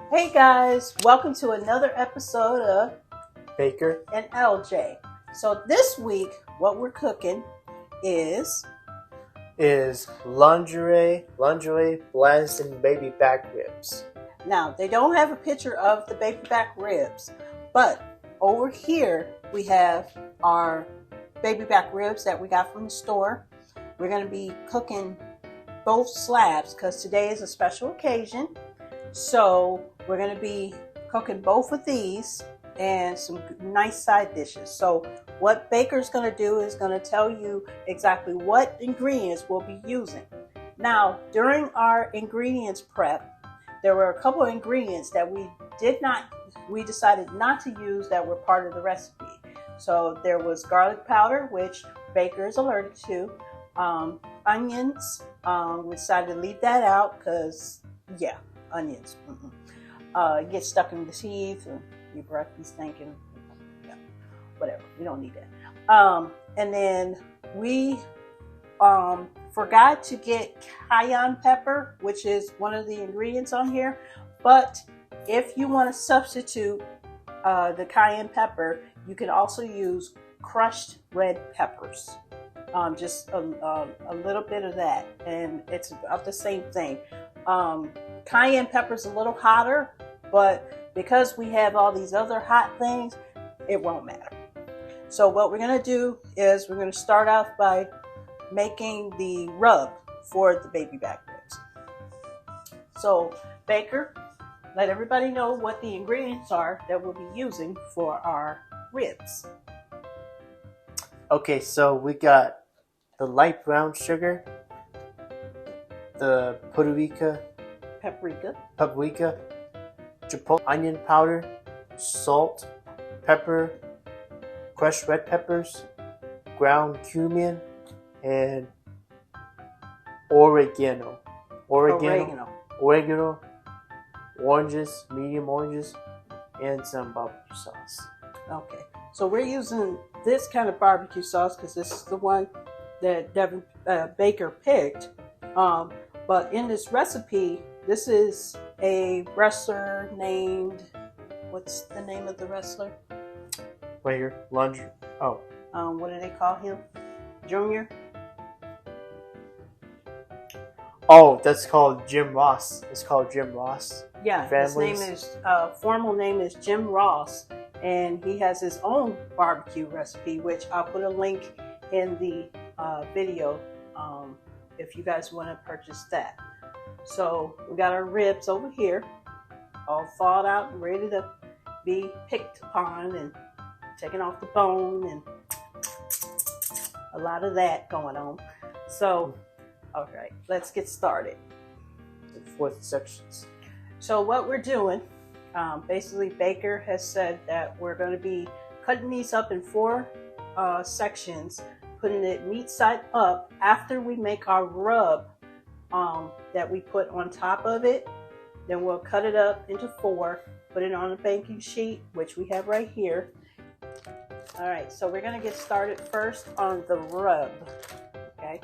Hey guys, welcome to another episode of Baker and LJ. So this week, what we're cooking is lingerie blends and baby back ribs. now they don't have a picture of the baby back ribs, but over here we have our baby back ribs that we got from the store. We're going to be cooking both slabs because today is a special occasion. So we're going to be cooking both of these and some nice side dishes. So what Baker's going to do is going to tell you exactly what ingredients we'll be using. Now, during our ingredients prep, there were a couple of ingredients that we decided not to use that were part of the recipe. So there was garlic powder, which Baker is allergic to, onions. We decided to leave that out because, yeah, onions. Get stuck in the teeth and your breath be stinking. Yeah, whatever. We don't need that. And then we forgot to get cayenne pepper, which is one of the ingredients on here. But if you want to substitute the cayenne pepper, you can also use crushed red peppers. Just a little bit of that, and it's about the same thing. Cayenne pepper is a little hotter, but because we have all these other hot things, it won't matter. So what we're going to do is we're going to start off by making the rub for the baby back ribs. So Baker, let everybody know what the ingredients are that we'll be using for our ribs. Okay, so we got the light brown sugar, the paprika, chipotle onion powder, salt, pepper, crushed red peppers, ground cumin, and oregano, oranges, medium oranges, and some barbecue sauce. Okay, so we're using this kind of barbecue sauce because this is the one that Baker picked. But in this recipe, this is a wrestler named, what's the name of the wrestler? Right here, what do they call him? Junior? Oh, that's called Jim Ross. It's called Jim Ross. Yeah, his name is, formal name is Jim Ross, and he has his own barbecue recipe, which I'll put a link in the video if you guys want to purchase that. So we got our ribs over here, all thawed out and ready to be picked upon and taken off the bone, and a lot of that going on. So, all right, let's get started. The 4th sections. So what we're doing, basically Baker has said that we're going to be cutting these up in 4 sections, putting it meat side up after we make our rub that we put on top of it. Then we'll cut it up into 4, put it on a baking sheet, which we have right here. All right, so we're going to get started first on the rub. Okay,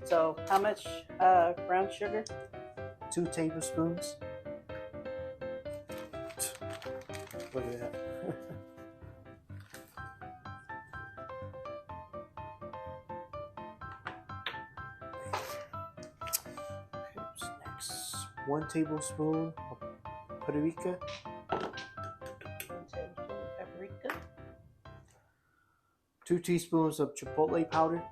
so how much brown sugar? 2 tablespoons. Look at that. Next, 1 tablespoon of paprika. 1 tablespoon paprika. 2 teaspoons of chipotle powder.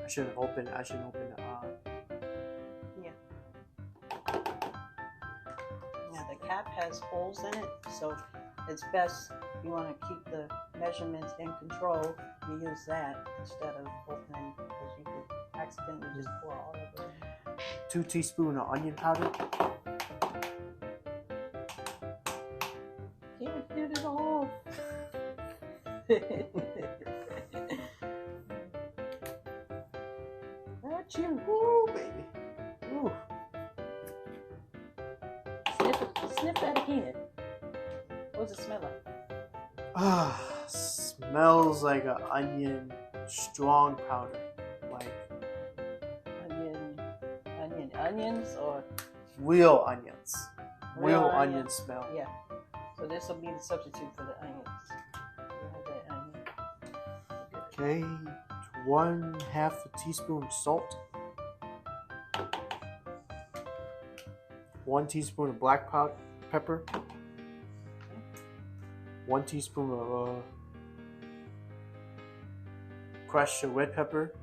I shouldn't open the Yeah. Now the cap has holes in it, so it's best if you want to keep the measurements in control, you use that instead of opening, because you could accidentally just pour all of it. 2 teaspoons of onion powder. Can't get it all. Got you. Woo, baby. Woo. Sniff that again. What does it smell like? Smells like an onion strong powder. Like onions or real onions. Real onion onions. smell. Yeah. So this will be the substitute for the onions. We'll have that onion. Okay, 1/2 teaspoon salt. 1 teaspoon of black pepper. 1 teaspoon of crushed red pepper.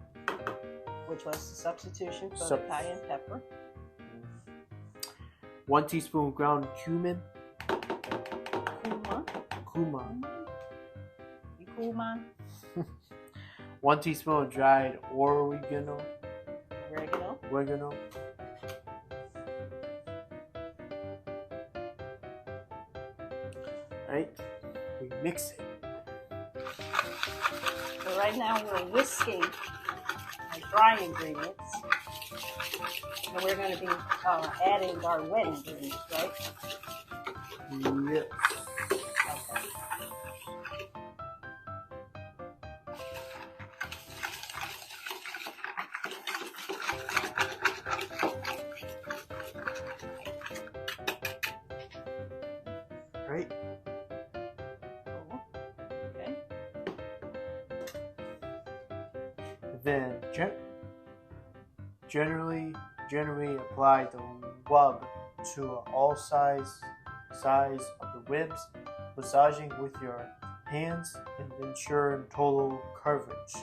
Which was the substitution for the cayenne pepper. 1 teaspoon ground cumin. Cumin. You cool, man? 1 teaspoon of dried oregano. Alright, we mix it. So right now we're whisking our dry ingredients. And we're going to be adding our wet ingredients, right? Yep. Okay. Right. Okay. Then generally apply the rub to all sides of the ribs, massaging with your hands and ensure total coverage.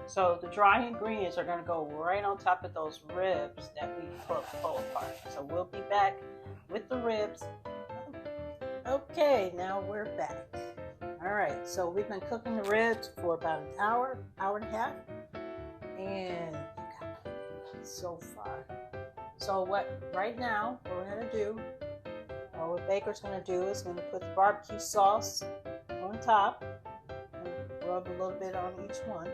So the dry ingredients are going to go right on top of those ribs that we pull apart. So we'll be back with the ribs. Okay, now we're back. All right, so we've been cooking the ribs for about an hour and a half, and so far. So right now what we're going to do, what Baker's going to do is going to put the barbecue sauce on top, and rub a little bit on each one.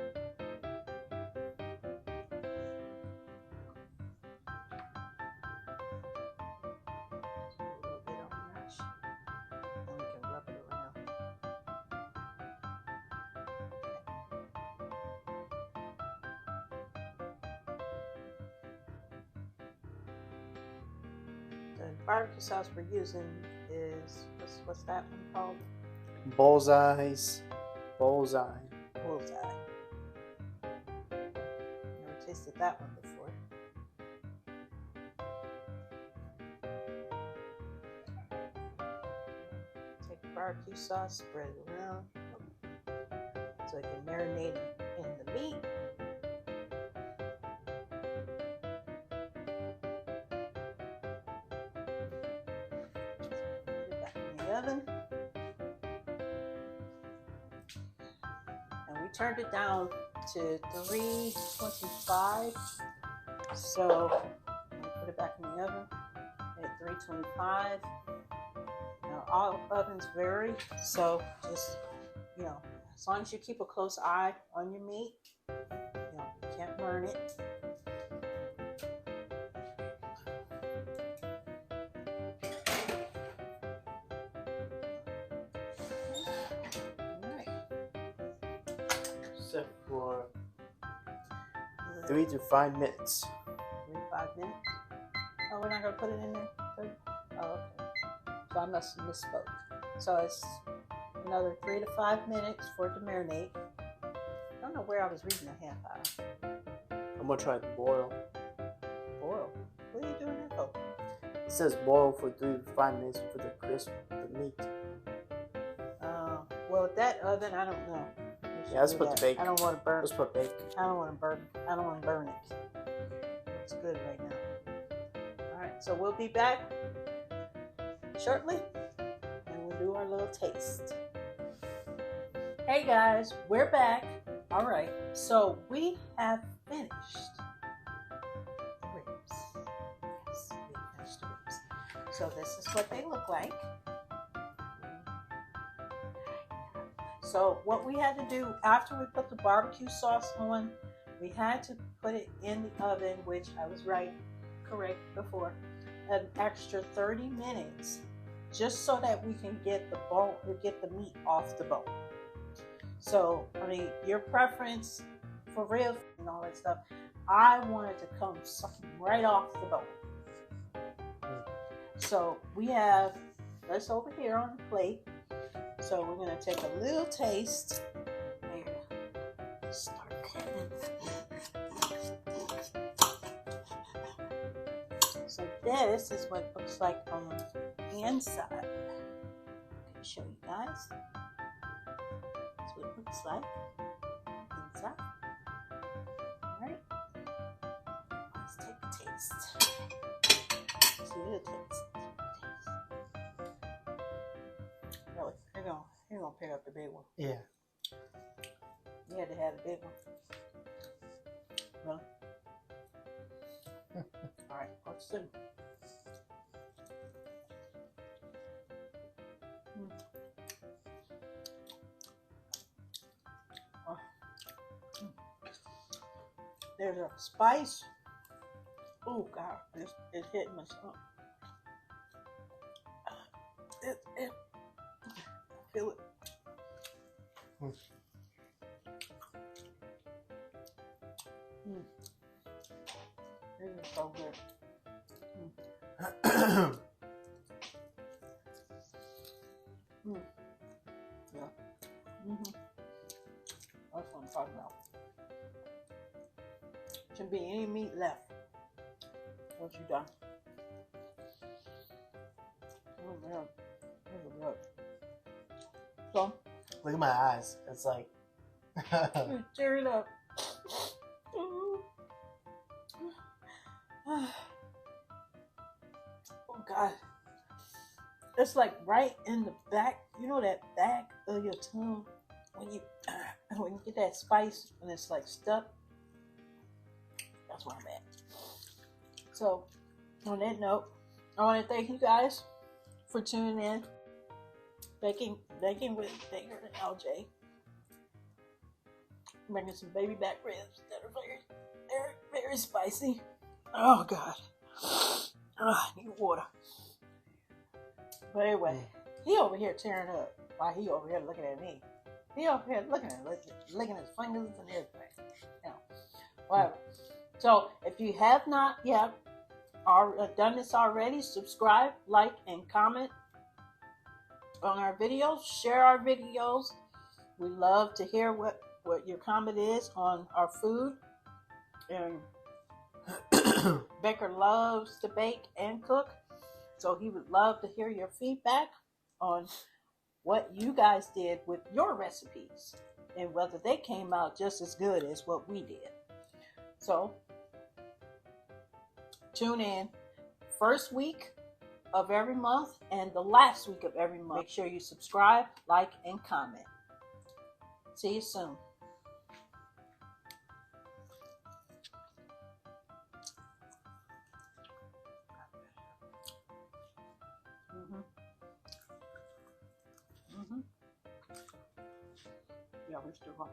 The barbecue sauce we're using is, what's that one called? Bullseye. Never tasted that one before. Take the barbecue sauce, spread it around so it can marinate in the meat. Oven, and we turned it down to 325, so I'm gonna put it back in the oven at 325. Now all ovens vary, so just, as long as you keep a close eye on your meat, you can't burn it. Set for 3 to 5 minutes. 3 to 5 minutes? Oh, we're not going to put it in there? Oh, okay. So I must have misspoke. So it's another 3 to 5 minutes for it to marinate. I don't know where I was reading a half hour. I'm going to try to boil. Boil? What are you doing that for? It says boil for 3 to 5 minutes for the crisp of the meat. Well, that oven, I don't know. Yeah, let's put the bake. I don't want to burn. Let's put bake. I don't want to burn it. It's good right now. All right, so we'll be back shortly, and we'll do our little taste. Hey guys, we're back. All right, so we have finished the ribs. Yes, we finished the ribs. So this is what they look like. So what we had to do after we put the barbecue sauce on, we had to put it in the oven, which I was correct before, an extra 30 minutes just so that we can get the bone, or get the meat off the bone. So, I mean, your preference for ribs and all that stuff, I want it to come sucking right off the bone. So we have this over here on the plate. So we're gonna take a little taste. There, start cutting. So this is what it looks like on the inside. I'm gonna show you guys. That's what it looks like inside. All right, let's take a taste. See the taste. Really, you're gonna pick up the big one. Yeah. You had to have the big one. Really? All right, let's see. There's a spice. Oh God, it hit my stomach. I feel it. This is so good. Yeah. That's what I'm talking about. Shouldn't be any meat left once you're done. Oh man, this is good. So, look at my eyes. It's like you tear it up. Oh God, it's like right in the back. You know that back of your tongue when you get that spice and it's like stuck. That's where I'm at. So, on that note, I want to thank you guys for tuning in. Baking with Baker and LJ. Making some baby back ribs that are very spicy. Oh God. Oh, I need water. But anyway, he over here tearing up while he over here looking at me. He over here licking his fingers and everything. You know, whatever. So if you have not yet done this already, subscribe, like, and comment on our videos. Share our videos. We love to hear what your comment is on our food. And Baker loves to bake and cook, so he would love to hear your feedback on what you guys did with your recipes and whether they came out just as good as what we did. So tune in first week of every month and the last week of every month. Make sure you subscribe, like, and comment. See you soon. Yeah, we're still going.